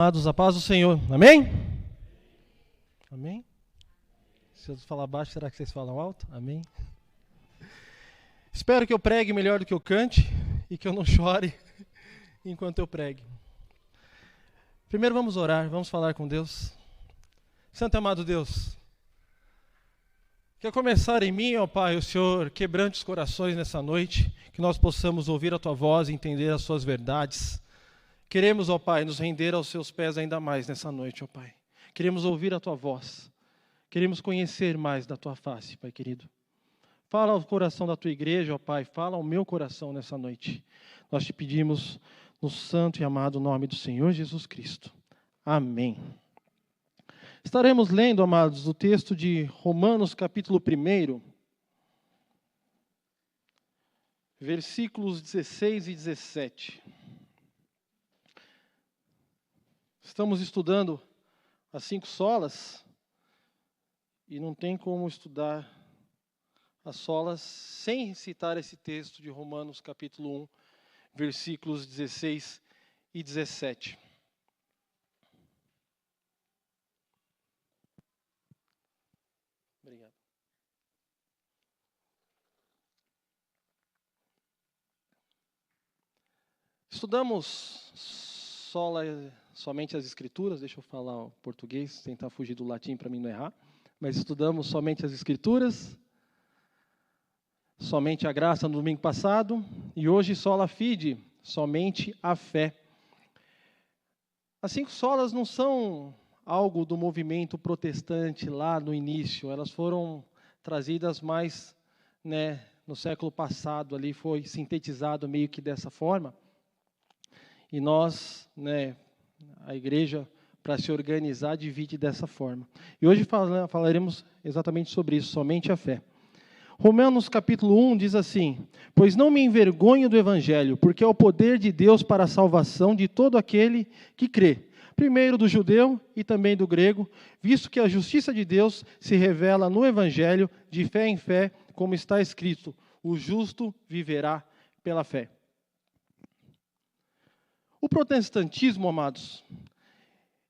Amados, a paz do Senhor. Amém? Amém? Se eu falar baixo, será que vocês falam alto? Amém? Espero que eu pregue melhor do que eu cante e que eu não chore enquanto eu pregue. Primeiro vamos orar, vamos falar com Deus. Santo e amado Deus, quer começar em mim, ó Pai, o Senhor quebrante os corações nessa noite, que nós possamos ouvir a Tua voz e entender as Suas verdades. Queremos, ó Pai, nos render aos Seus pés ainda mais nessa noite, ó Pai. Queremos ouvir a Tua voz. Queremos conhecer mais da Tua face, Pai querido. Fala ao coração da Tua igreja, ó Pai. Fala ao meu coração nessa noite. Nós te pedimos no santo e amado nome do Senhor Jesus Cristo. Amém. Estaremos lendo, amados, o texto de Romanos, capítulo 1, versículos 16 e 17. Estamos estudando as 5 solas e não tem como estudar as solas sem citar esse texto de Romanos capítulo 1, versículos 16 e 17. Obrigado. Estudamos somente as Escrituras, deixa eu falar o português, tentar fugir do latim para mim não errar, mas estudamos somente as Escrituras, somente a graça no domingo passado, e hoje sola fide, somente a fé. As 5 solas não são algo do movimento protestante lá no início, elas foram trazidas mais, no século passado, ali foi sintetizado meio que dessa forma, e nós, a igreja, para se organizar, divide dessa forma. E hoje falaremos exatamente sobre isso, somente a fé. Romanos capítulo 1 diz assim: pois não me envergonho do evangelho, porque é o poder de Deus para a salvação de todo aquele que crê. Primeiro do judeu e também do grego, visto que a justiça de Deus se revela no evangelho de fé em fé, como está escrito: o justo viverá pela fé. O protestantismo, amados,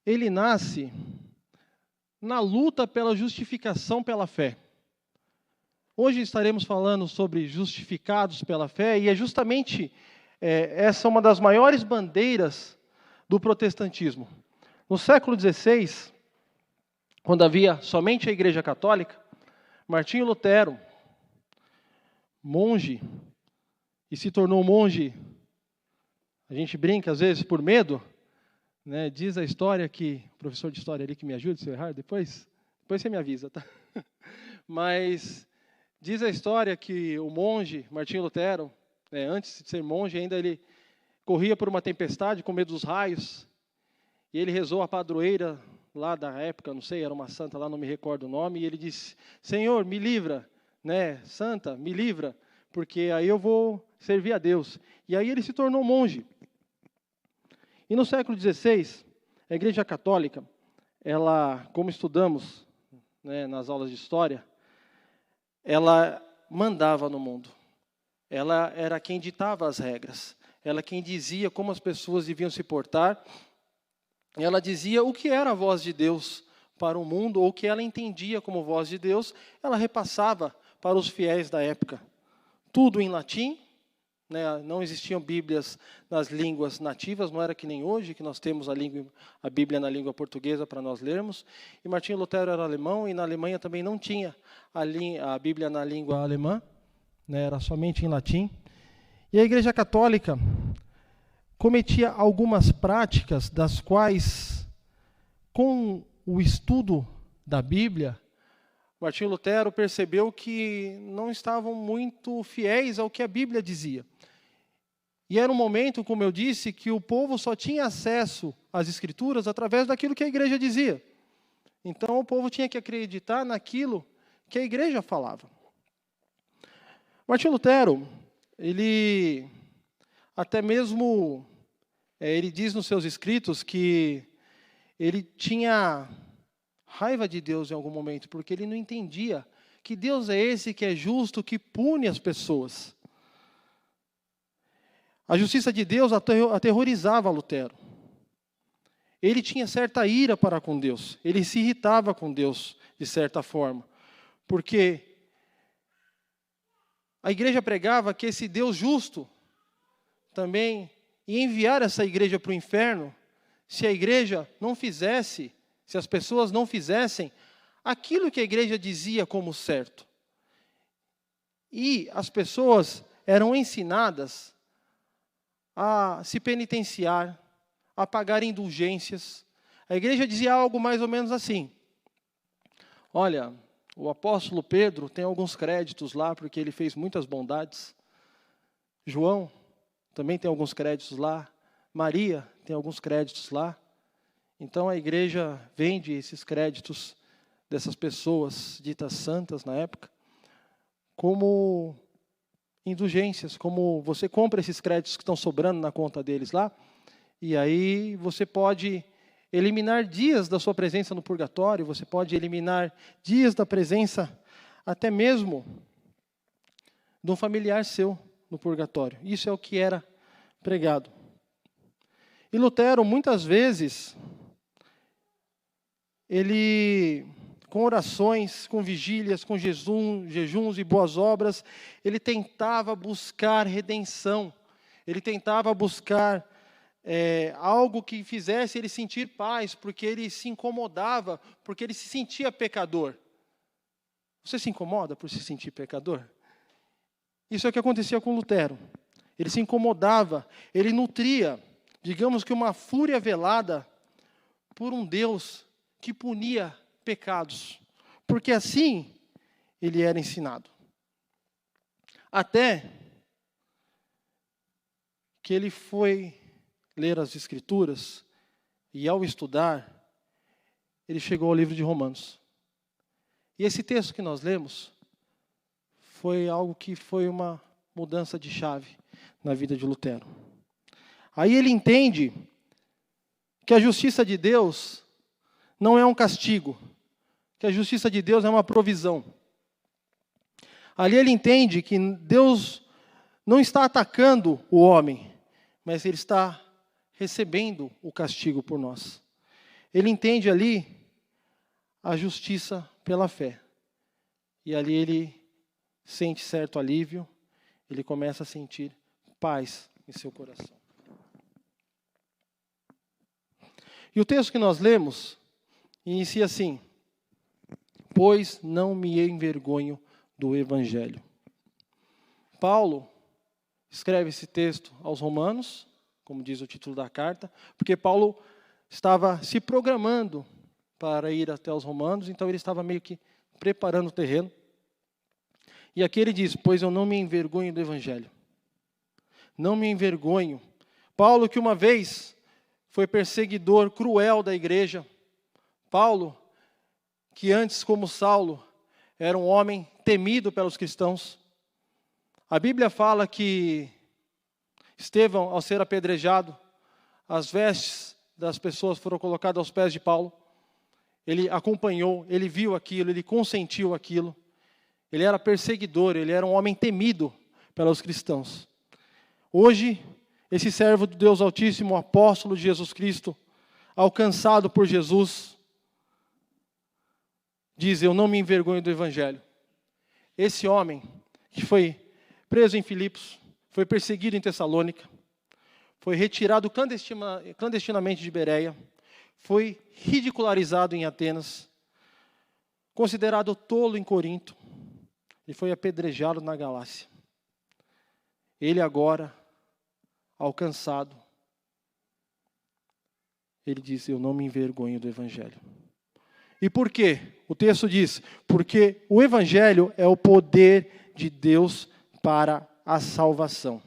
ele nasce na luta pela justificação pela fé. Hoje estaremos falando sobre justificados pela fé, e é justamente essa uma das maiores bandeiras do protestantismo. No século XVI, quando havia somente a Igreja Católica, Martinho Lutero, monge, e se tornou monge, a gente brinca às vezes por medo, diz a história que, o professor de história ali que me ajude, se eu errar depois você me avisa, tá? Mas diz a história que o monge Martinho Lutero, antes de ser monge ainda, ele corria por uma tempestade com medo dos raios, e ele rezou a padroeira lá da época, não sei, era uma santa lá, não me recordo o nome, e ele disse: Senhor, me livra, santa, me livra, porque aí eu vou servir a Deus. E aí ele se tornou monge. E no século XVI, a Igreja Católica, ela, como estudamos nas aulas de história, ela mandava no mundo. Ela era quem ditava as regras. Ela quem dizia como as pessoas deviam se portar. Ela dizia o que era a voz de Deus para o mundo, ou o que ela entendia como voz de Deus, ela repassava para os fiéis da época. Tudo em latim. Não existiam bíblias nas línguas nativas, não era que nem hoje, que nós temos a Bíblia na língua portuguesa para nós lermos. E Martinho Lutero era alemão, e na Alemanha também não tinha a Bíblia na língua alemã, era somente em latim. E a Igreja Católica cometia algumas práticas, das quais, com o estudo da Bíblia, Martinho Lutero percebeu que não estavam muito fiéis ao que a Bíblia dizia. E era um momento, como eu disse, que o povo só tinha acesso às Escrituras através daquilo que a igreja dizia. Então o povo tinha que acreditar naquilo que a igreja falava. Martinho Lutero, ele até mesmo, ele diz nos seus escritos que ele tinha raiva de Deus em algum momento, porque ele não entendia que Deus é esse que é justo, que pune as pessoas. A justiça de Deus aterrorizava Lutero. ele tinha certa ira para com Deus. Ele se irritava com Deus, de certa forma. Porque a igreja pregava que esse Deus justo também ia enviar essa igreja para o inferno se a igreja não fizesse, se as pessoas não fizessem aquilo que a igreja dizia como certo. E as pessoas eram ensinadas a se penitenciar, a pagar indulgências. A igreja dizia algo mais ou menos assim: olha, o apóstolo Pedro tem alguns créditos lá, porque ele fez muitas bondades. João também tem alguns créditos lá. Maria tem alguns créditos lá. Então a igreja vende esses créditos dessas pessoas ditas santas na época como indulgências, como você compra esses créditos que estão sobrando na conta deles lá, e aí você pode eliminar dias da sua presença no purgatório, você pode eliminar dias da presença até mesmo de um familiar seu no purgatório. Isso é o que era pregado. E Lutero, muitas vezes, ele, com orações, com vigílias, com jejuns e boas obras, ele tentava buscar redenção. Ele tentava buscar algo que fizesse ele sentir paz, porque ele se incomodava, porque ele se sentia pecador. Você se incomoda por se sentir pecador? Isso é o que acontecia com Lutero. Ele se incomodava, ele nutria, digamos que uma fúria velada por um Deus que punia pecados, porque assim ele era ensinado. Até que ele foi ler as Escrituras, e ao estudar, ele chegou ao livro de Romanos. E esse texto que nós lemos foi algo que foi uma mudança de chave na vida de Lutero. Aí ele entende que a justiça de Deus não é um castigo, que a justiça de Deus é uma provisão. Ali ele entende que Deus não está atacando o homem, mas ele está recebendo o castigo por nós. Ele entende ali a justiça pela fé. E ali ele sente certo alívio, ele começa a sentir paz em seu coração. E o texto que nós lemos inicia assim: pois não me envergonho do Evangelho. Paulo escreve esse texto aos Romanos, como diz o título da carta, porque Paulo estava se programando para ir até os Romanos, então ele estava meio que preparando o terreno. E aqui ele diz: pois eu não me envergonho do Evangelho. Não me envergonho. Paulo, que uma vez foi perseguidor cruel da igreja. Paulo, que antes, como Saulo, era um homem temido pelos cristãos. A Bíblia fala que Estevão, ao ser apedrejado, as vestes das pessoas foram colocadas aos pés de Paulo. Ele acompanhou, ele viu aquilo, ele consentiu aquilo. Ele era perseguidor, ele era um homem temido pelos cristãos. Hoje, esse servo do Deus Altíssimo, o apóstolo de Jesus Cristo, alcançado por Jesus, diz: eu não me envergonho do Evangelho. Esse homem que foi preso em Filipos, foi perseguido em Tessalônica, foi retirado clandestinamente de Bereia, foi ridicularizado em Atenas, considerado tolo em Corinto, e foi apedrejado na Galácia. Ele agora, alcançado, ele diz: eu não me envergonho do Evangelho. E por quê? O texto diz: porque o Evangelho é o poder de Deus para a salvação.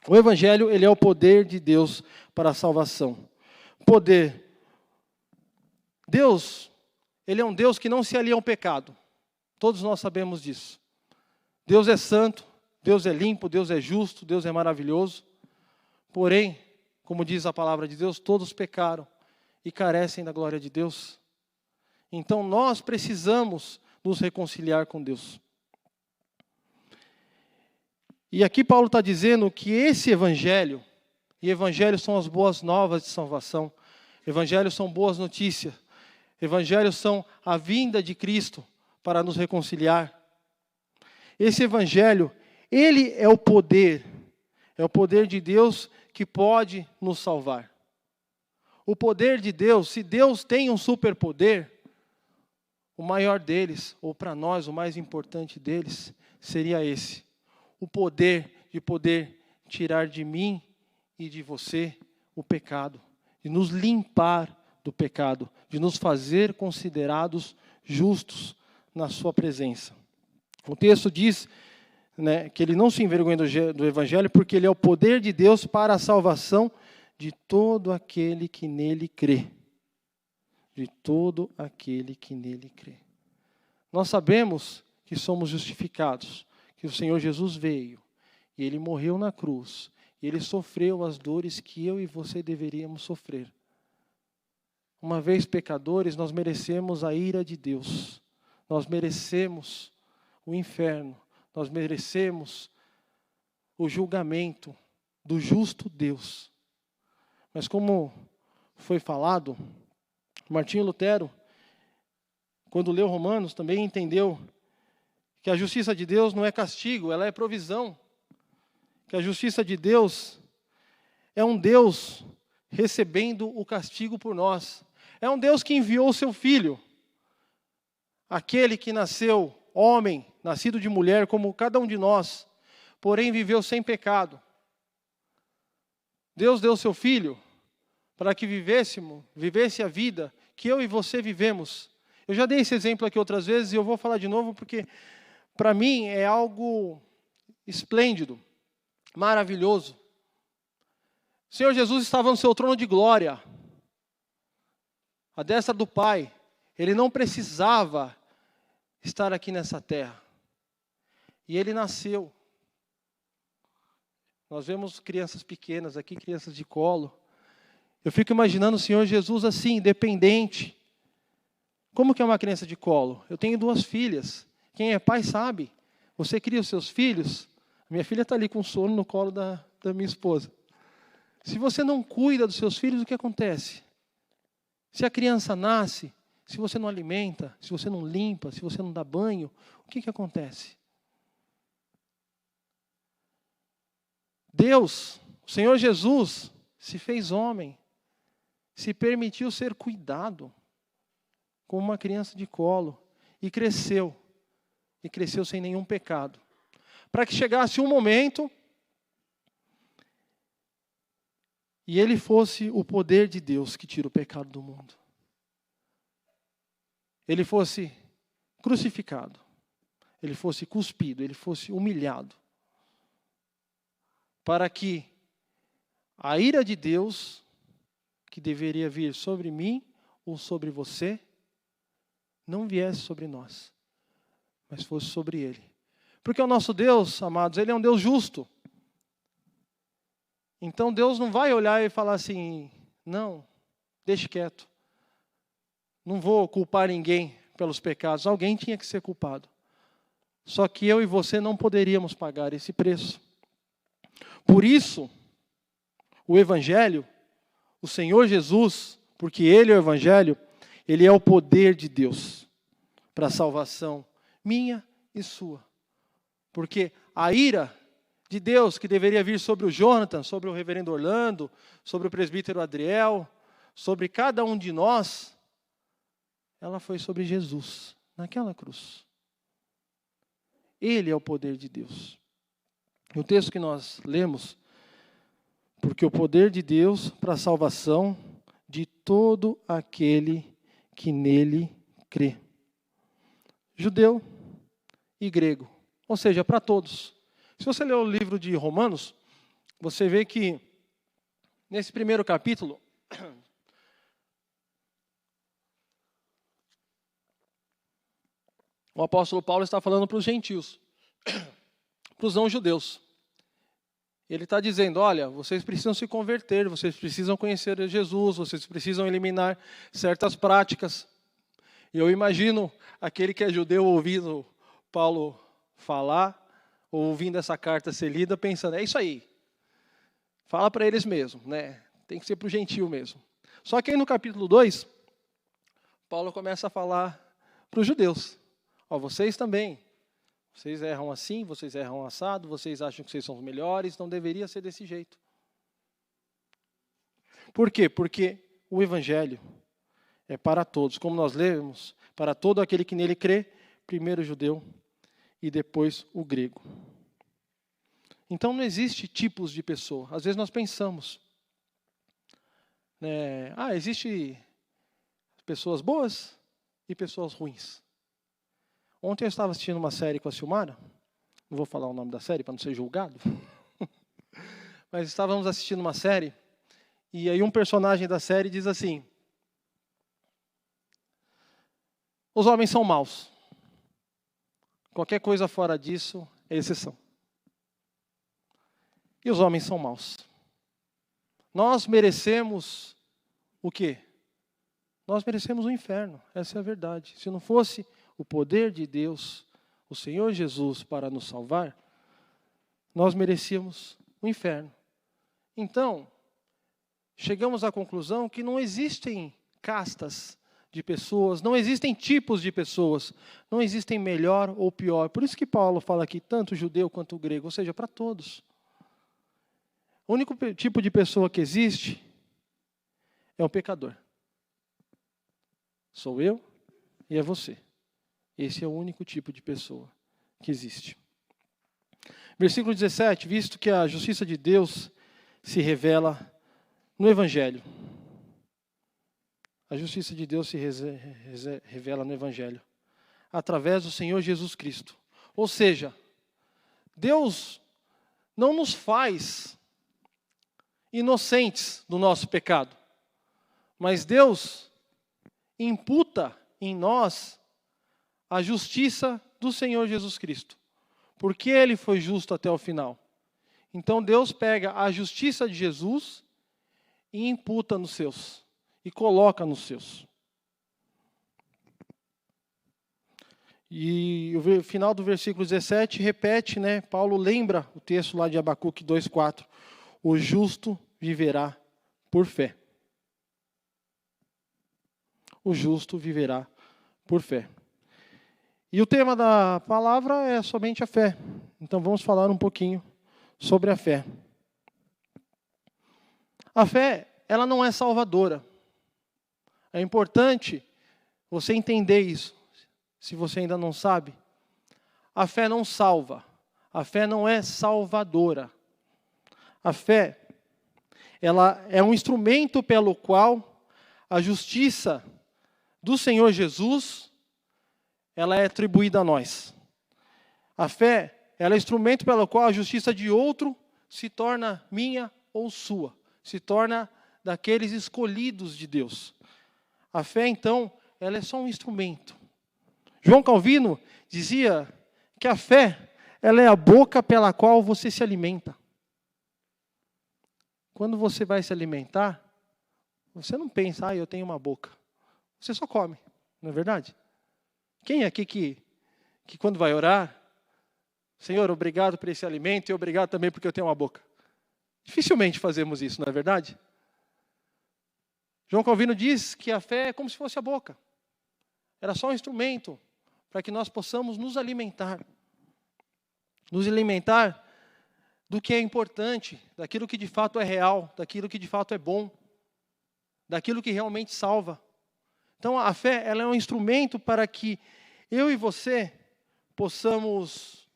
O Evangelho, ele é o poder de Deus para a salvação. Poder. Deus, ele é um Deus que não se alia ao pecado. Todos nós sabemos disso. Deus é santo, Deus é limpo, Deus é justo, Deus é maravilhoso. Porém, como diz a palavra de Deus, todos pecaram e carecem da glória de Deus. Então nós precisamos nos reconciliar com Deus. E aqui Paulo está dizendo que esse Evangelho, e Evangelho são as boas novas de salvação, Evangelhos são boas notícias. Evangelhos são a vinda de Cristo para nos reconciliar. Esse Evangelho, ele é o poder de Deus que pode nos salvar. O poder de Deus, se Deus tem um superpoder, o maior deles, ou para nós o mais importante deles, seria esse. O poder de poder tirar de mim e de você o pecado, de nos limpar do pecado, de nos fazer considerados justos na sua presença. O texto diz, né, que ele não se envergonha do Evangelho, porque ele é o poder de Deus para a salvação de todo aquele que nele crê. De todo aquele que nele crê. Nós sabemos que somos justificados, que o Senhor Jesus veio, e Ele morreu na cruz, e Ele sofreu as dores que eu e você deveríamos sofrer. Uma vez pecadores, nós merecemos a ira de Deus, nós merecemos o inferno, nós merecemos o julgamento do justo Deus. Mas como foi falado, Martinho Lutero, quando leu Romanos, também entendeu que a justiça de Deus não é castigo, ela é provisão. Que a justiça de Deus é um Deus recebendo o castigo por nós. É um Deus que enviou o seu Filho, aquele que nasceu homem, nascido de mulher, como cada um de nós, porém viveu sem pecado. Deus deu o seu Filho para que vivesse a vida que eu e você vivemos. Eu já dei esse exemplo aqui outras vezes e eu vou falar de novo porque, para mim, é algo esplêndido, maravilhoso. O Senhor Jesus estava no seu trono de glória, à destra do Pai. Ele não precisava estar aqui nessa terra. E Ele nasceu. Nós vemos crianças pequenas aqui, crianças de colo. Eu fico imaginando o Senhor Jesus assim, independente. Como que é uma criança de colo? Eu tenho 2 filhas. Quem é pai sabe. Você cria os seus filhos. Minha filha está ali com sono no colo da minha esposa. Se você não cuida dos seus filhos, o que acontece? Se a criança nasce, se você não alimenta, se você não limpa, se você não dá banho, o que acontece? Deus, o Senhor Jesus, se fez homem, se permitiu ser cuidado como uma criança de colo e cresceu sem nenhum pecado. Para que chegasse um momento e Ele fosse o poder de Deus que tira o pecado do mundo. Ele fosse crucificado, Ele fosse cuspido, Ele fosse humilhado. Para que a ira de Deus, que deveria vir sobre mim ou sobre você, não viesse sobre nós, mas fosse sobre Ele. Porque o nosso Deus, amados, Ele é um Deus justo. Então Deus não vai olhar e falar assim, não, deixe quieto. Não vou culpar ninguém pelos pecados. Alguém tinha que ser culpado. Só que eu e você não poderíamos pagar esse preço. Por isso, o Evangelho, o Senhor Jesus, porque Ele é o Evangelho, Ele é o poder de Deus para a salvação minha e sua. Porque a ira de Deus que deveria vir sobre o Jonathan, sobre o reverendo Orlando, sobre o presbítero Adriel, sobre cada um de nós, ela foi sobre Jesus, naquela cruz. Ele é o poder de Deus. O texto que nós lemos, porque o poder de Deus para a salvação de todo aquele que nele crê. Judeu e grego, ou seja, para todos. Se você ler o livro de Romanos, você vê que nesse primeiro capítulo, o apóstolo Paulo está falando para os gentios, para os não-judeus. Ele está dizendo, olha, vocês precisam se converter, vocês precisam conhecer Jesus, vocês precisam eliminar certas práticas. E eu imagino aquele que é judeu ouvindo Paulo falar, ou ouvindo essa carta ser lida, pensando, é isso aí. Fala para eles mesmo, né? Tem que ser para o gentio mesmo. Só que aí no capítulo 2, Paulo começa a falar para os judeus. Vocês também. Vocês erram assim, vocês erram assado, vocês acham que vocês são os melhores, não deveria ser desse jeito. Por quê? Porque o Evangelho é para todos. Como nós lemos, para todo aquele que nele crê, primeiro o judeu e depois o grego. Então não existe tipos de pessoa. Às vezes nós pensamos, existe pessoas boas e pessoas ruins. Ontem eu estava assistindo uma série com a Silmara, não vou falar o nome da série para não ser julgado, mas estávamos assistindo uma série, e aí um personagem da série diz assim: os homens são maus. Qualquer coisa fora disso é exceção. E os homens são maus. Nós merecemos o quê? Nós merecemos o inferno, essa é a verdade. Se não fosse o poder de Deus, o Senhor Jesus, para nos salvar, nós merecíamos o inferno. Então, chegamos à conclusão que não existem castas de pessoas, não existem tipos de pessoas, não existem melhor ou pior. Por isso que Paulo fala aqui, tanto o judeu quanto o grego, ou seja, para todos. O único tipo de pessoa que existe é o pecador. Sou eu e é você. Esse é o único tipo de pessoa que existe. Versículo 17, visto que a justiça de Deus se revela no Evangelho. A justiça de Deus se revela no Evangelho, através do Senhor Jesus Cristo. Ou seja, Deus não nos faz inocentes do nosso pecado, mas Deus imputa em nós a justiça do Senhor Jesus Cristo, porque Ele foi justo até o final. Então Deus pega a justiça de Jesus e imputa nos seus, e coloca nos seus. E o final do versículo 17 repete, Paulo lembra o texto lá de Abacuque 2,4. O justo viverá por fé. O justo viverá por fé. E o tema da palavra é somente a fé. Então vamos falar um pouquinho sobre a fé. A fé, ela não é salvadora. É importante você entender isso, se você ainda não sabe. A fé não salva. A fé não é salvadora. A fé, ela é um instrumento pelo qual a justiça do Senhor Jesus, ela é atribuída a nós. A fé, ela é instrumento pelo qual a justiça de outro se torna minha ou sua. Se torna daqueles escolhidos de Deus. A fé, então, ela é só um instrumento. João Calvino dizia que a fé, ela é a boca pela qual você se alimenta. Quando você vai se alimentar, você não pensa, eu tenho uma boca. Você só come, não é verdade? Quem aqui que quando vai orar, Senhor, obrigado por esse alimento e obrigado também porque eu tenho uma boca. Dificilmente fazemos isso, não é verdade? João Calvino diz que a fé é como se fosse a boca. Era só um instrumento para que nós possamos nos alimentar. Nos alimentar do que é importante, daquilo que de fato é real, daquilo que de fato é bom, daquilo que realmente salva. Então a fé, ela é um instrumento para que eu e você possamos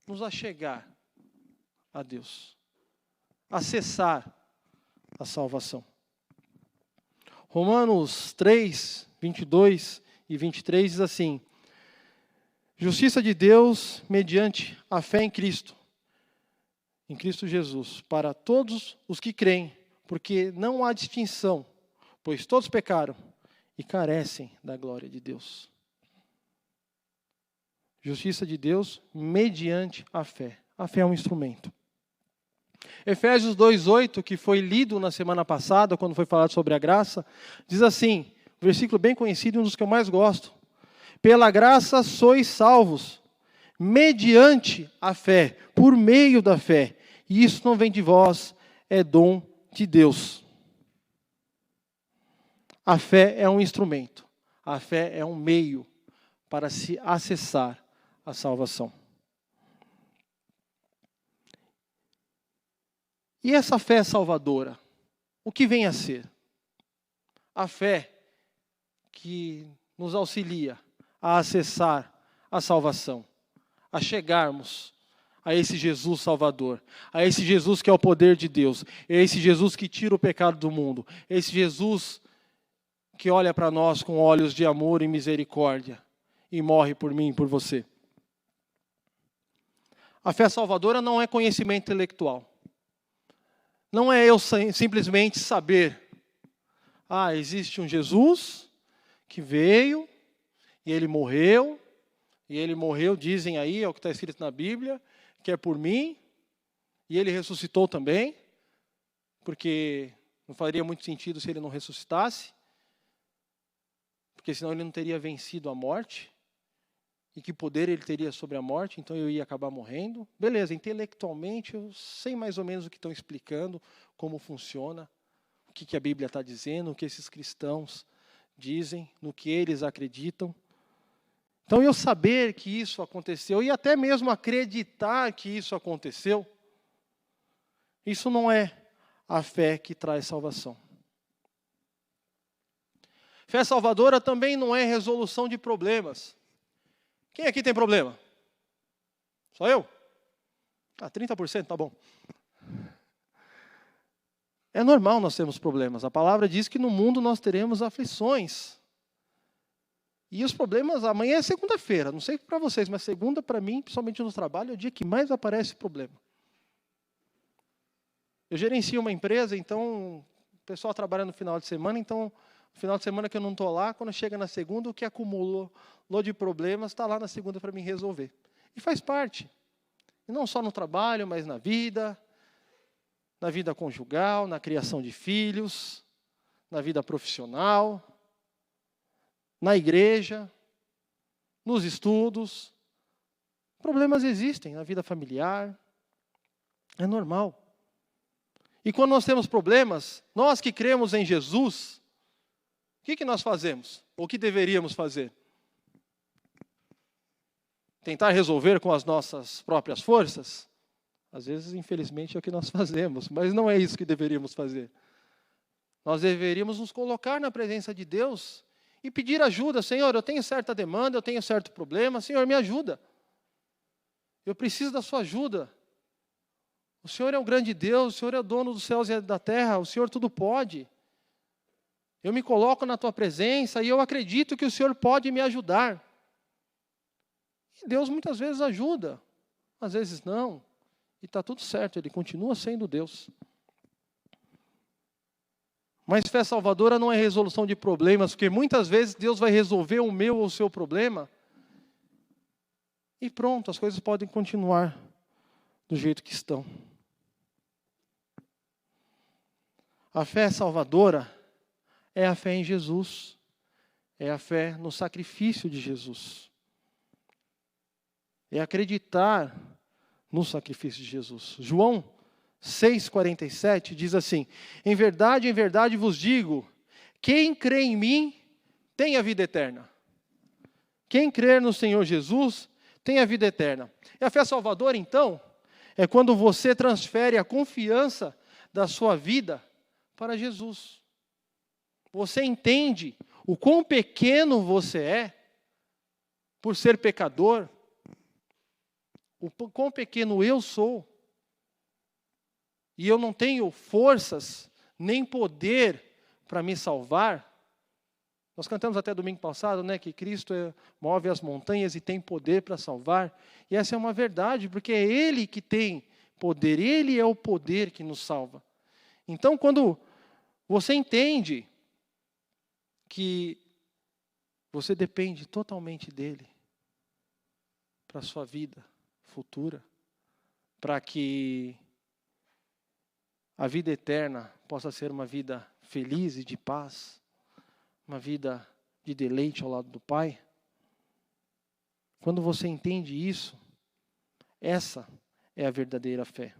nos achegar a Deus, acessar a salvação. Romanos 3, 22 e 23 diz assim: justiça de Deus mediante a fé em Cristo Jesus, para todos os que creem, porque não há distinção, pois todos pecaram e carecem da glória de Deus. Justiça de Deus mediante a fé. A fé é um instrumento. Efésios 2:8, que foi lido na semana passada, quando foi falado sobre a graça, diz assim, um versículo bem conhecido, um dos que eu mais gosto. Pela graça sois salvos, mediante a fé, por meio da fé. E isso não vem de vós, é dom de Deus. A fé é um instrumento. A fé é um meio para se acessar a salvação. E essa fé salvadora, o que vem a ser? A fé que nos auxilia a acessar a salvação, a chegarmos a esse Jesus Salvador, a esse Jesus que é o poder de Deus, a esse Jesus que tira o pecado do mundo, a esse Jesus que olha para nós com olhos de amor e misericórdia e morre por mim e por você. A fé salvadora não é conhecimento intelectual. Não é eu simplesmente saber, existe um Jesus que veio e ele morreu, dizem aí, é o que está escrito na Bíblia, que é por mim, e ele ressuscitou também, porque não faria muito sentido se ele não ressuscitasse, porque senão ele não teria vencido a morte, e que poder ele teria sobre a morte, então eu ia acabar morrendo. Beleza, intelectualmente eu sei mais ou menos o que estão explicando, como funciona, o que a Bíblia está dizendo, o que esses cristãos dizem, no que eles acreditam. Então eu saber que isso aconteceu, e até mesmo acreditar que isso aconteceu, isso não é a fé que traz salvação. Fé salvadora também não é resolução de problemas. Quem aqui tem problema? Só eu? 30%, tá bom. É normal nós termos problemas. A palavra diz que no mundo nós teremos aflições. E os problemas, amanhã é segunda-feira. Não sei para vocês, mas segunda para mim, principalmente no trabalho, é o dia que mais aparece problema. Eu gerencio uma empresa, então o pessoal trabalha no final de semana, então no final de semana que eu não estou lá, quando chega na segunda, o que acumulou de problemas está lá na segunda para mim resolver. E faz parte. E não só no trabalho, mas na vida conjugal, na criação de filhos, na vida profissional, na igreja, nos estudos. Problemas existem na vida familiar. É normal. E quando nós temos problemas, nós que cremos em Jesus, o que nós fazemos? Ou o que deveríamos fazer? Tentar resolver com as nossas próprias forças? Às vezes, infelizmente, é o que nós fazemos, mas não é isso que deveríamos fazer. Nós deveríamos nos colocar na presença de Deus e pedir ajuda. Senhor, eu tenho certa demanda, eu tenho certo problema, Senhor, me ajuda. Eu preciso da sua ajuda. O Senhor é um grande Deus, o Senhor é o dono dos céus e da terra, o Senhor tudo pode. Eu me coloco na tua presença e eu acredito que o Senhor pode me ajudar. E Deus muitas vezes ajuda, às vezes não. E está tudo certo, Ele continua sendo Deus. Mas fé salvadora não é resolução de problemas, porque muitas vezes Deus vai resolver o meu ou o seu problema. E pronto, as coisas podem continuar do jeito que estão. A fé salvadora é a fé em Jesus. É a fé no sacrifício de Jesus. É acreditar no sacrifício de Jesus. João 6,47 diz assim: em verdade vos digo, quem crê em mim tem a vida eterna. Quem crer no Senhor Jesus tem a vida eterna. E a fé salvadora, então, é quando você transfere a confiança da sua vida para Jesus. Você entende o quão pequeno você é por ser pecador, o quão pequeno eu sou, e eu não tenho forças nem poder para me salvar. Nós cantamos até domingo passado, né, que Cristo move as montanhas e tem poder para salvar. E essa é uma verdade, porque é Ele que tem poder, Ele é o poder que nos salva. Então, quando você entende que você depende totalmente dEle para a sua vida futura, para que a vida eterna possa ser uma vida feliz e de paz, uma vida de deleite ao lado do Pai. Quando você entende isso, essa é a verdadeira fé.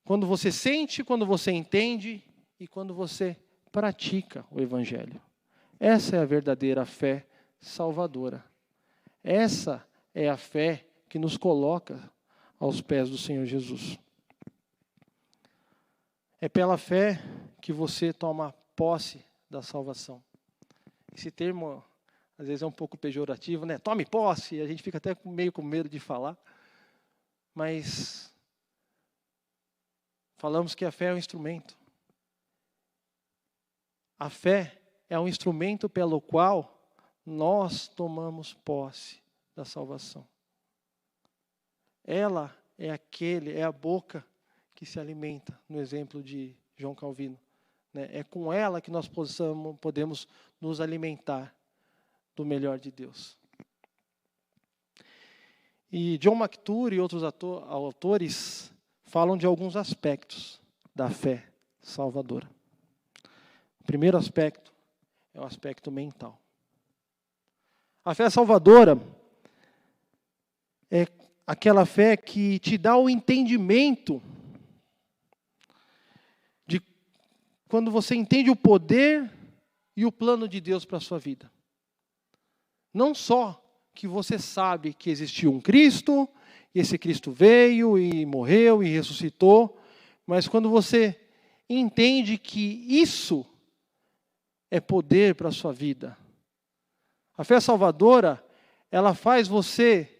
Quando você sente, quando você entende e quando você pratica o Evangelho. Essa é a verdadeira fé salvadora. Essa é a fé que nos coloca aos pés do Senhor Jesus. É pela fé que você toma posse da salvação. Esse termo, às vezes, é um pouco pejorativo, né? Tome posse, a gente fica até meio com medo de falar. Mas falamos que a fé é um instrumento. A fé é um instrumento pelo qual nós tomamos posse da salvação. Ela é a boca que se alimenta, no exemplo de João Calvino. É com ela que nós podemos nos alimentar do melhor de Deus. E John McToore e outros autores falam de alguns aspectos da fé salvadora. O primeiro aspecto é o aspecto mental. A fé salvadora é aquela fé que te dá o entendimento de quando você entende o poder e o plano de Deus para a sua vida. Não só que você sabe que existiu um Cristo, e esse Cristo veio e morreu e ressuscitou, mas quando você entende que isso é poder para a sua vida. A fé salvadora, ela faz você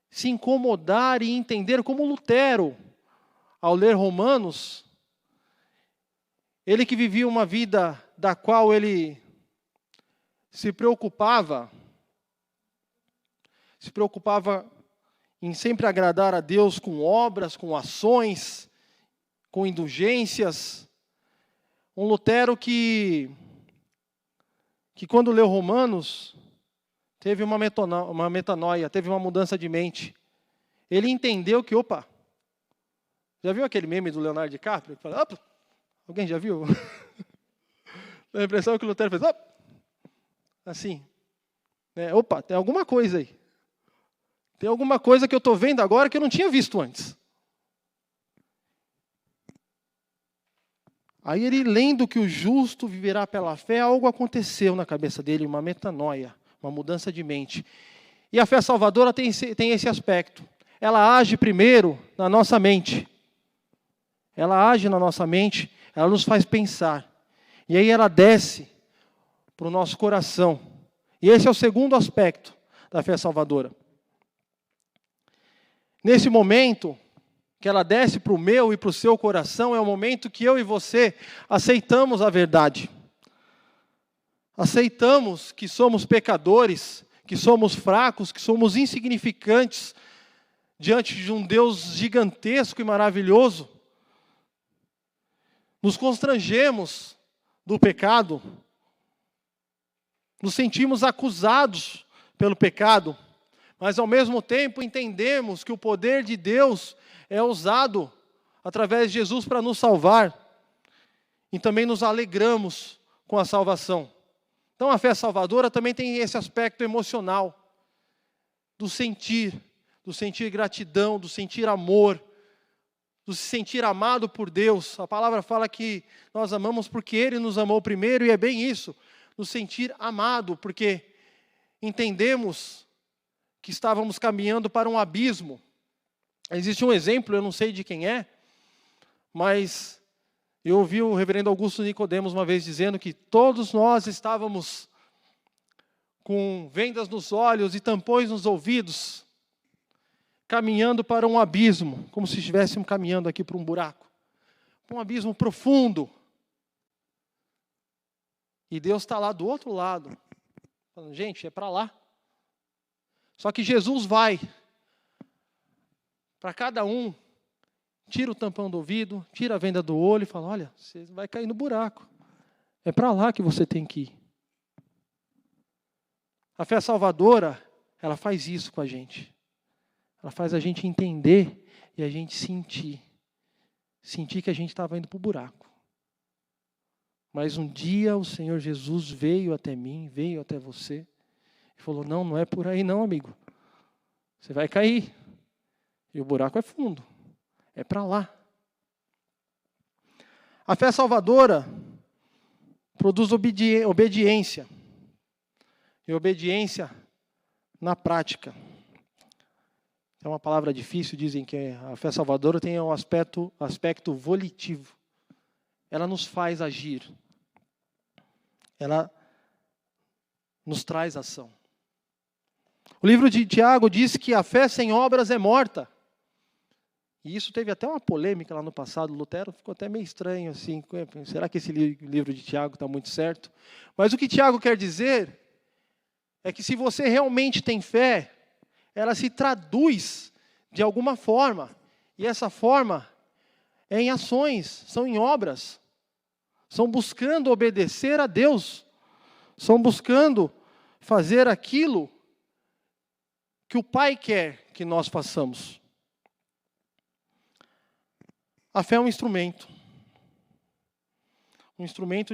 se incomodar e entender como Lutero, ao ler Romanos, ele que vivia uma vida da qual ele se preocupava em sempre agradar a Deus com obras, com ações, com indulgências. Um Lutero que quando leu Romanos, teve uma metanoia, teve uma mudança de mente. Ele entendeu que, já viu aquele meme do Leonardo DiCaprio? Que fala, alguém já viu? A impressão que o Lutero fez, assim, tem alguma coisa aí. Tem alguma coisa que eu estou vendo agora que eu não tinha visto antes. Aí ele, lendo que o justo viverá pela fé, algo aconteceu na cabeça dele, uma metanoia, uma mudança de mente. E a fé salvadora tem esse aspecto. Ela age primeiro na nossa mente. Ela age na nossa mente, ela nos faz pensar. E aí ela desce para o nosso coração. E esse é o segundo aspecto da fé salvadora. Nesse momento que ela desce para o meu e para o seu coração, é o momento que eu e você aceitamos a verdade. Aceitamos que somos pecadores, que somos fracos, que somos insignificantes diante de um Deus gigantesco e maravilhoso. Nos constrangemos do pecado, nos sentimos acusados pelo pecado, mas ao mesmo tempo entendemos que o poder de Deus é usado através de Jesus para nos salvar. E também nos alegramos com a salvação. Então a fé salvadora também tem esse aspecto emocional. Do sentir gratidão, do sentir amor, do se sentir amado por Deus. A palavra fala que nós amamos porque Ele nos amou primeiro, e é bem isso. Nos sentir amado, porque entendemos que estávamos caminhando para um abismo. Existe um exemplo, eu não sei de quem é, mas eu ouvi o reverendo Augusto Nicodemos uma vez dizendo que todos nós estávamos com vendas nos olhos e tampões nos ouvidos, caminhando para um abismo, como se estivéssemos caminhando aqui para um buraco, um abismo profundo. E Deus está lá do outro lado, falando, gente, é para lá. Só que Jesus vai para cada um, tira o tampão do ouvido, tira a venda do olho e fala, olha, você vai cair no buraco. É para lá que você tem que ir. A fé salvadora, ela faz isso com a gente. Ela faz a gente entender e a gente sentir. Sentir que a gente estava indo para o buraco. Mas um dia o Senhor Jesus veio até mim, veio até você e falou, não é por aí não, amigo. Você vai cair. E o buraco é fundo. É para lá. A fé salvadora, produz obediência. E obediência na prática. É uma palavra difícil, dizem que a fé salvadora tem um aspecto volitivo. Ela nos faz agir. Ela nos traz ação. O livro de Tiago diz que a fé sem obras é morta. E isso teve até uma polêmica lá no passado. Lutero ficou até meio estranho assim. Será que esse livro de Tiago está muito certo? Mas o que Tiago quer dizer é que se você realmente tem fé, ela se traduz de alguma forma. E essa forma é em ações, são em obras. São buscando obedecer a Deus. São buscando fazer aquilo que o Pai quer que nós façamos. A fé é um instrumento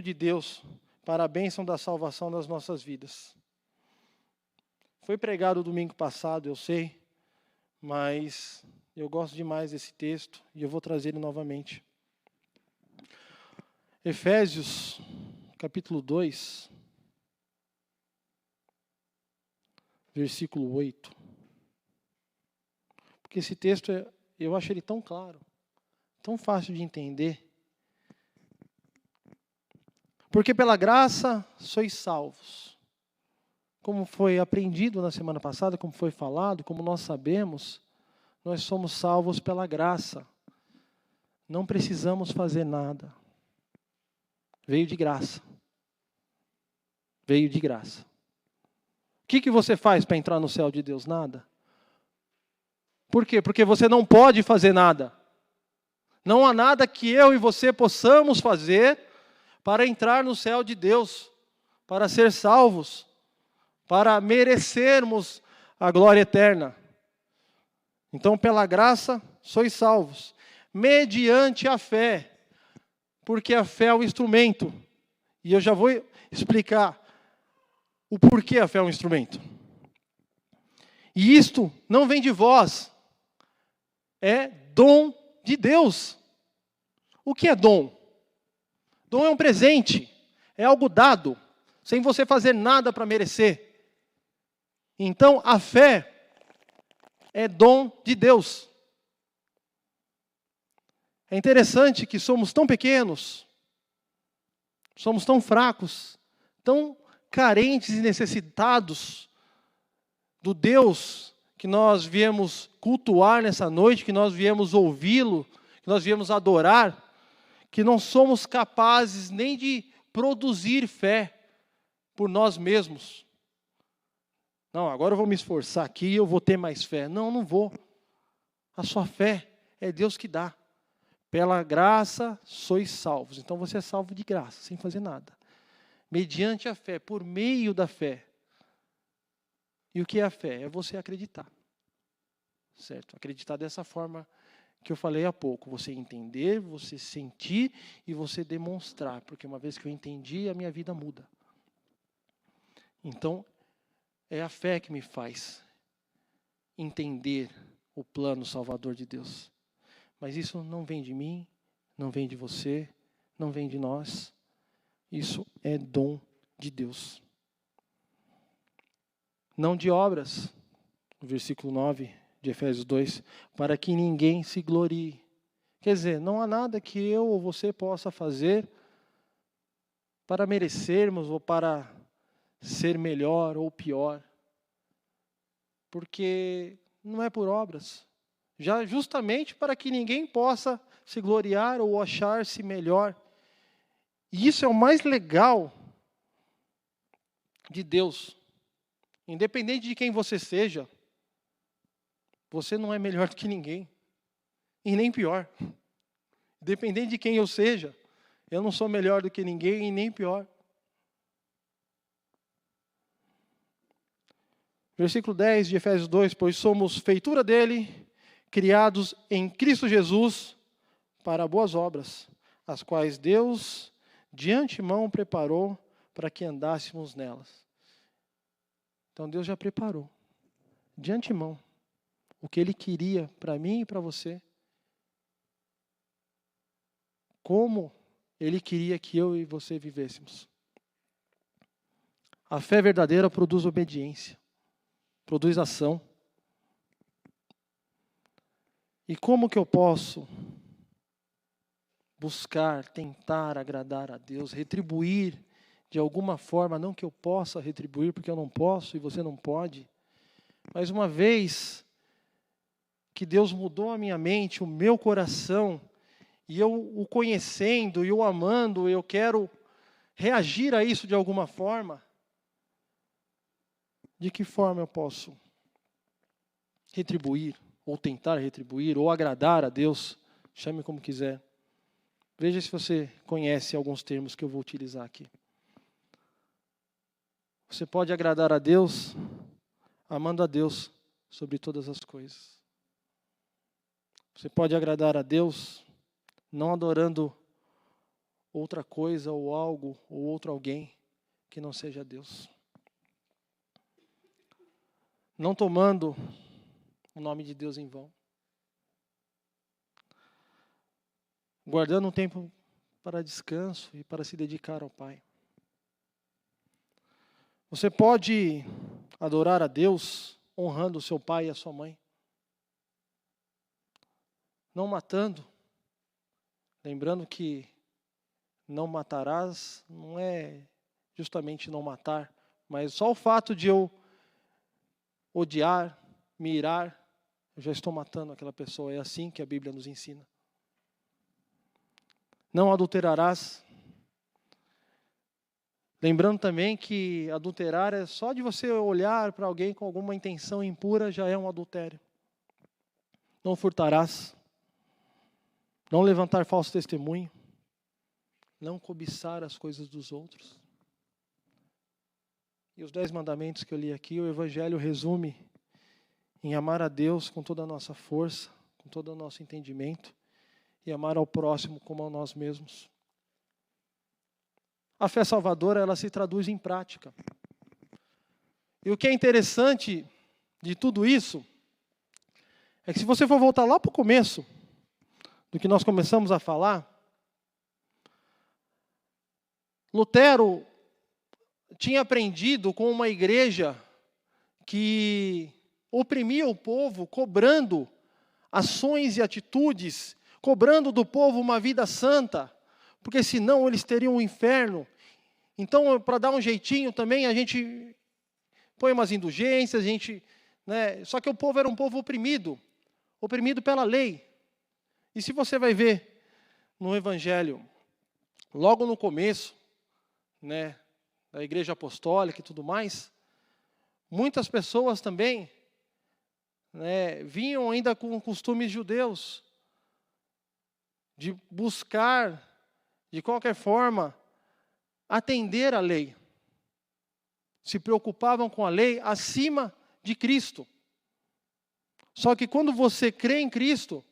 de Deus para a bênção da salvação das nossas vidas. Foi pregado domingo passado, eu sei, mas eu gosto demais desse texto e eu vou trazer ele novamente. Efésios, capítulo 2, versículo 8. Porque esse texto, eu acho ele tão claro, tão fácil de entender. Porque pela graça sois salvos. Como foi aprendido na semana passada, como foi falado, como nós sabemos, nós somos salvos pela graça. Não precisamos fazer nada. Veio de graça. Veio de graça. O que você faz para entrar no céu de Deus? Nada. Por quê? Porque você não pode fazer nada. Não há nada que eu e você possamos fazer para entrar no céu de Deus, para ser salvos, para merecermos a glória eterna. Então, pela graça, sois salvos, mediante a fé, porque a fé é um instrumento. E eu já vou explicar o porquê a fé é um instrumento. E isto não vem de vós, é dom de Deus. O que é dom? Dom é um presente, é algo dado, sem você fazer nada para merecer. Então, a fé é dom de Deus. É interessante que somos tão pequenos, somos tão fracos, tão carentes e necessitados do Deus que nós viemos cultuar nessa noite, que nós viemos ouvi-lo, que nós viemos adorar, que não somos capazes nem de produzir fé por nós mesmos. Não, agora eu vou me esforçar aqui e eu vou ter mais fé. Não, não vou. A sua fé é Deus que dá. Pela graça sois salvos. Então você é salvo de graça, sem fazer nada. Mediante a fé, por meio da fé. E o que é a fé? É você acreditar. Certo? Acreditar dessa forma que eu falei há pouco. Você entender, você sentir e você demonstrar. Porque uma vez que eu entendi, a minha vida muda. Então, é a fé que me faz entender o plano salvador de Deus. Mas isso não vem de mim, não vem de você, não vem de nós. Isso é dom de Deus. Não de obras, no versículo 9 de Efésios 2, para que ninguém se glorie. Quer dizer, não há nada que eu ou você possa fazer para merecermos ou para ser melhor ou pior. Porque não é por obras. Já justamente para que ninguém possa se gloriar ou achar-se melhor. E isso é o mais legal de Deus. Independente de quem você seja, você não é melhor do que ninguém. E nem pior. Independente de quem eu seja, eu não sou melhor do que ninguém e nem pior. Versículo 10 de Efésios 2, pois somos feitura dele, criados em Cristo Jesus para boas obras, as quais Deus de antemão preparou para que andássemos nelas. Então Deus já preparou, de antemão, o que Ele queria para mim e para você. Como Ele queria que eu e você vivêssemos. A fé verdadeira produz obediência, produz ação. E como que eu posso buscar, tentar agradar a Deus, retribuir de alguma forma, não que eu possa retribuir, porque eu não posso e você não pode, mas uma vez que Deus mudou a minha mente, o meu coração, e eu o conhecendo e o amando, eu quero reagir a isso de alguma forma, de que forma eu posso retribuir, ou tentar retribuir, ou agradar a Deus, chame como quiser. Veja se você conhece alguns termos que eu vou utilizar aqui. Você pode agradar a Deus, amando a Deus sobre todas as coisas. Você pode agradar a Deus, não adorando outra coisa, ou algo, ou outro alguém, que não seja Deus. Não tomando o nome de Deus em vão. Guardando um tempo para descanso e para se dedicar ao Pai. Você pode adorar a Deus honrando o seu pai e a sua mãe. Não matando. Lembrando que não matarás não é justamente não matar, mas só o fato de eu odiar, me irar, eu já estou matando aquela pessoa. É assim que a Bíblia nos ensina. Não adulterarás. Lembrando também que adulterar é só de você olhar para alguém com alguma intenção impura, já é um adultério. Não furtarás. Não levantar falso testemunho. Não cobiçar as coisas dos outros. E os 10 mandamentos que eu li aqui, o Evangelho resume em amar a Deus com toda a nossa força, com todo o nosso entendimento, e amar ao próximo como a nós mesmos. A fé salvadora, ela se traduz em prática. E o que é interessante de tudo isso, é que se você for voltar lá para o começo, do que nós começamos a falar, Lutero tinha aprendido com uma igreja que oprimia o povo, cobrando ações e atitudes, cobrando do povo uma vida santa, porque senão eles teriam um inferno. Então, para dar um jeitinho também, a gente põe umas indulgências, só que o povo era um povo oprimido pela lei. E se você vai ver no Evangelho, logo no começo, da igreja apostólica e tudo mais, muitas pessoas também vinham ainda com costumes judeus, de buscar, de qualquer forma, atender à lei. Se preocupavam com a lei acima de Cristo. Só que quando você crê em Cristo,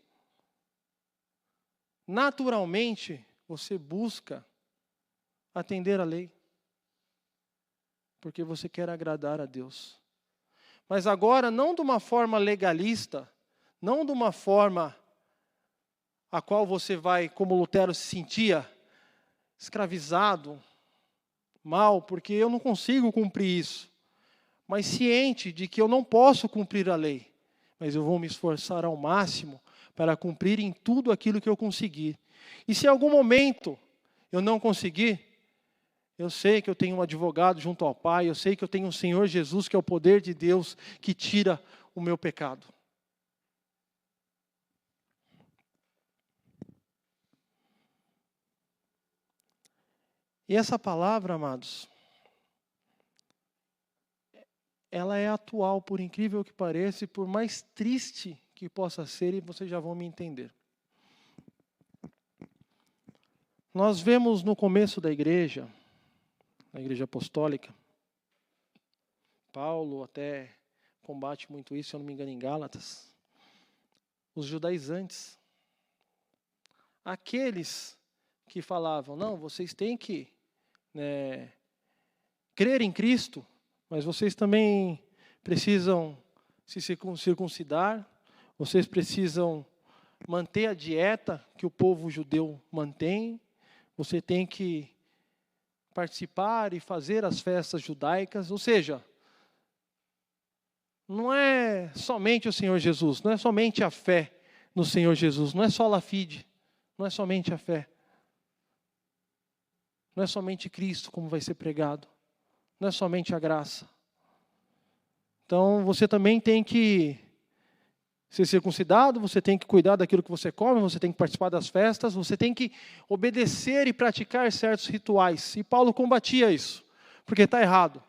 naturalmente você busca atender à lei. Porque você quer agradar a Deus. Mas agora não de uma forma legalista, não de uma forma a qual você vai, como Lutero se sentia, escravizado, mal, porque eu não consigo cumprir isso. Mas ciente de que eu não posso cumprir a lei, mas eu vou me esforçar ao máximo para cumprir em tudo aquilo que eu conseguir. E se em algum momento eu não conseguir, eu sei que eu tenho um advogado junto ao Pai, eu sei que eu tenho um Senhor Jesus, que é o poder de Deus, que tira o meu pecado. E essa palavra, amados, ela é atual, por incrível que pareça, e por mais triste que possa ser, e vocês já vão me entender. Nós vemos no começo da igreja, na igreja apostólica, Paulo até combate muito isso, se eu não me engano, em Gálatas, os judaizantes, aqueles que falavam, não, vocês têm que crer em Cristo, mas vocês também precisam se circuncidar, vocês precisam manter a dieta que o povo judeu mantém, você tem que participar e fazer as festas judaicas. Ou seja, não é somente o Senhor Jesus, não é somente a fé no Senhor Jesus, não é só a fide, não é somente a fé. Não é somente Cristo como vai ser pregado, não é somente a graça. Então você também tem que ser circuncidado, você tem que cuidar daquilo que você come, você tem que participar das festas, você tem que obedecer e praticar certos rituais. E Paulo combatia isso, porque está errado.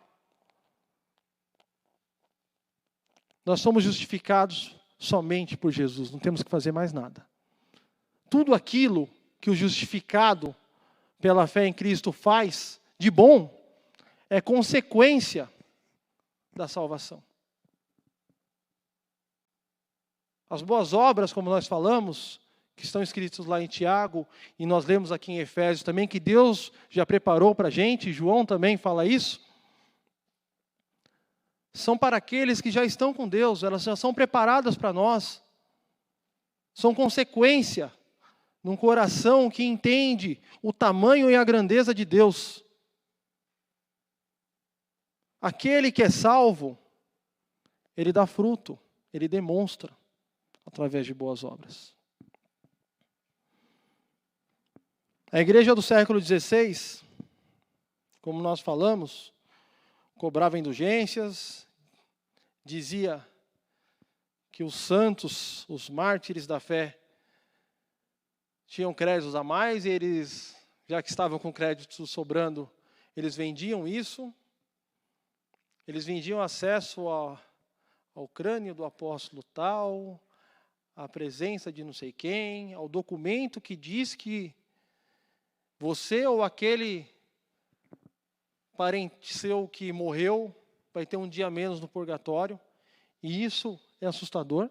Nós somos justificados somente por Jesus, não temos que fazer mais nada. Tudo aquilo que o justificado pela fé em Cristo faz de bom é consequência da salvação. As boas obras, como nós falamos, que estão escritos lá em Tiago, e nós lemos aqui em Efésios também, que Deus já preparou para a gente, João também fala isso, são para aqueles que já estão com Deus, elas já são preparadas para nós, são consequência num coração que entende o tamanho e a grandeza de Deus. Aquele que é salvo, ele dá fruto, ele demonstra através de boas obras. A igreja do século XVI, como nós falamos, cobrava indulgências, dizia que os santos, os mártires da fé, tinham créditos a mais e eles, já que estavam com créditos sobrando, eles vendiam isso, eles vendiam acesso ao crânio do apóstolo tal, a presença de não sei quem, ao documento que diz que você ou aquele parente seu que morreu vai ter um dia menos no purgatório. E isso é assustador.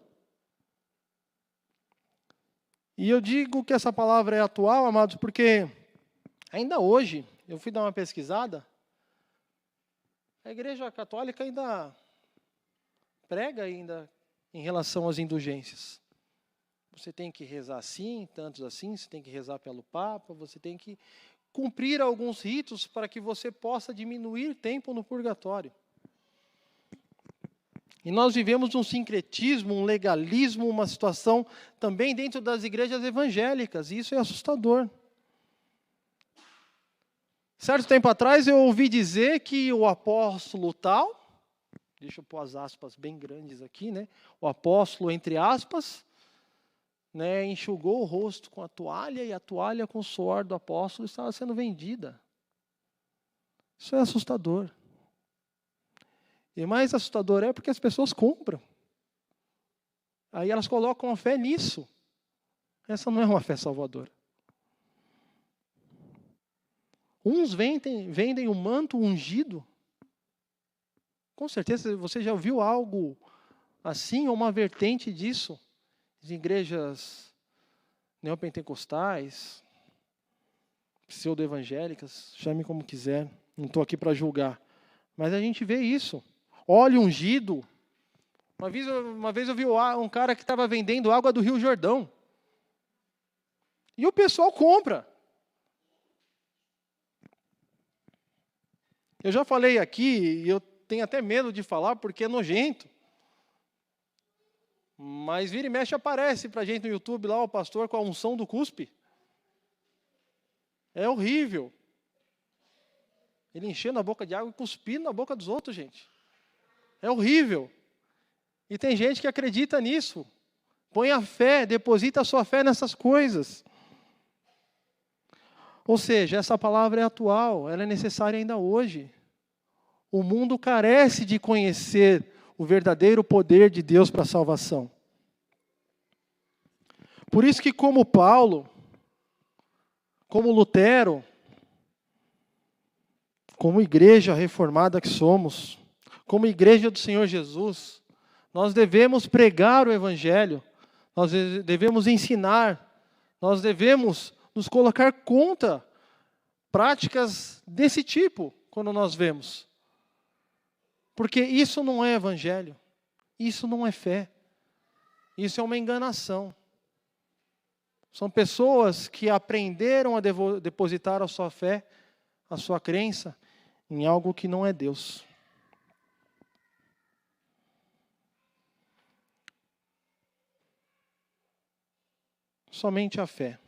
E eu digo que essa palavra é atual, amados, porque ainda hoje, eu fui dar uma pesquisada, a Igreja Católica ainda prega ainda em relação às indulgências. Você tem que rezar assim, tantos assim, você tem que rezar pelo Papa, você tem que cumprir alguns ritos para que você possa diminuir tempo no purgatório. E nós vivemos um sincretismo, um legalismo, uma situação também dentro das igrejas evangélicas, e isso é assustador. Certo tempo atrás eu ouvi dizer que o apóstolo tal, deixa eu pôr as aspas bem grandes aqui, né? O apóstolo, entre aspas, né, enxugou o rosto com a toalha e a toalha com o suor do apóstolo estava sendo vendida. Isso é assustador. E mais assustador é porque as pessoas compram. Aí elas colocam a fé nisso. Essa não é uma fé salvadora. Uns vendem o manto ungido. Com certeza você já ouviu algo assim, ou uma vertente disso. De igrejas neopentecostais, pseudo-evangélicas, chame como quiser, não estou aqui para julgar. Mas a gente vê isso. Óleo ungido. Uma vez eu vi um cara que estava vendendo água do Rio Jordão. E o pessoal compra. Eu já falei aqui, e eu tenho até medo de falar porque é nojento. Mas vira e mexe aparece para a gente no YouTube lá o pastor com a unção do cuspe. É horrível. Ele enchendo a boca de água e cuspindo na boca dos outros, gente. É horrível. E tem gente que acredita nisso. Põe a fé, deposita a sua fé nessas coisas. Ou seja, essa palavra é atual, ela é necessária ainda hoje. O mundo carece de conhecer o verdadeiro poder de Deus para a salvação. Por isso que como Paulo, como Lutero, como igreja reformada que somos, como igreja do Senhor Jesus, nós devemos pregar o Evangelho, nós devemos ensinar, nós devemos nos colocar contra práticas desse tipo, quando nós vemos. Porque isso não é Evangelho, isso não é fé, isso é uma enganação. São pessoas que aprenderam a depositar a sua fé a sua crença em algo que não é Deus. Somente a fé.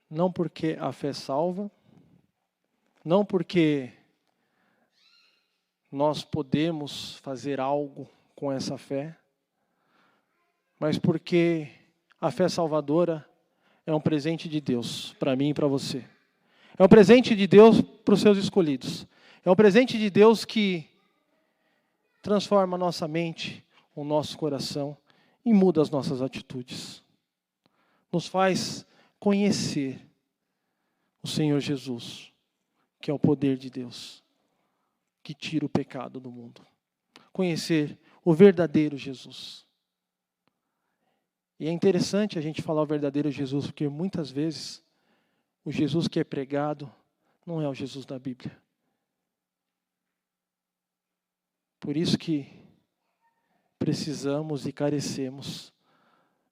Não porque a fé salva, não porque nós podemos fazer algo com essa fé, mas porque a fé salvadora é um presente de Deus para mim e para você. É um presente de Deus para os seus escolhidos. É um presente de Deus que transforma a nossa mente, o nosso coração e muda as nossas atitudes. Nos faz conhecer o Senhor Jesus, que é o poder de Deus, que tira o pecado do mundo. Conhecer o verdadeiro Jesus. E é interessante a gente falar o verdadeiro Jesus, porque muitas vezes o Jesus que é pregado não é o Jesus da Bíblia. Por isso que precisamos e carecemos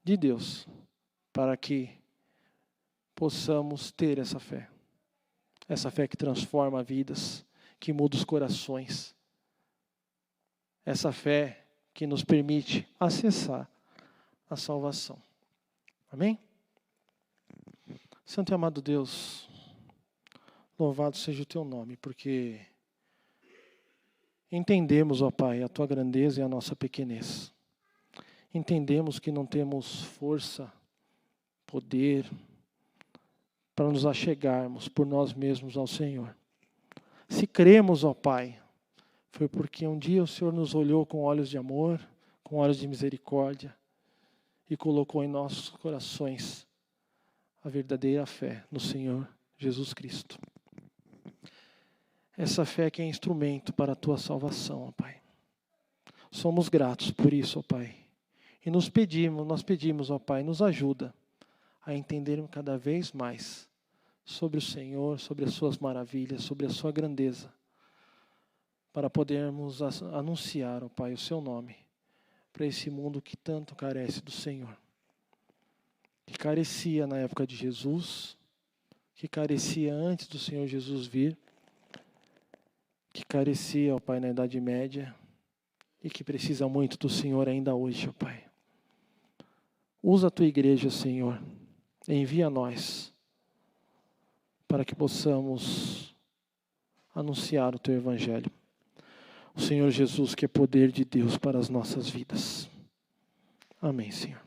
de Deus, para que possamos ter essa fé. Essa fé que transforma vidas, que muda os corações. Essa fé que nos permite acessar a salvação. Amém? Santo e amado Deus, louvado seja o teu nome, porque entendemos, ó Pai, a tua grandeza e a nossa pequenez. Entendemos que não temos força, poder, para nos achegarmos por nós mesmos ao Senhor. Se cremos, ó Pai, foi porque um dia o Senhor nos olhou com olhos de amor, com olhos de misericórdia, e colocou em nossos corações a verdadeira fé no Senhor Jesus Cristo. Essa fé que é instrumento para a tua salvação, ó Pai. Somos gratos por isso, ó Pai. E nós pedimos, ó Pai, nos ajuda a entendermos cada vez mais sobre o Senhor, sobre as suas maravilhas, sobre a sua grandeza, para podermos anunciar, ó Pai, o seu nome para esse mundo que tanto carece do Senhor. Que carecia na época de Jesus, que carecia antes do Senhor Jesus vir, que carecia, ó Pai, na Idade Média, e que precisa muito do Senhor ainda hoje, ó Pai. Usa a tua igreja, Senhor, envia nós, para que possamos anunciar o teu evangelho. O Senhor Jesus, que é poder de Deus para as nossas vidas. Amém, Senhor.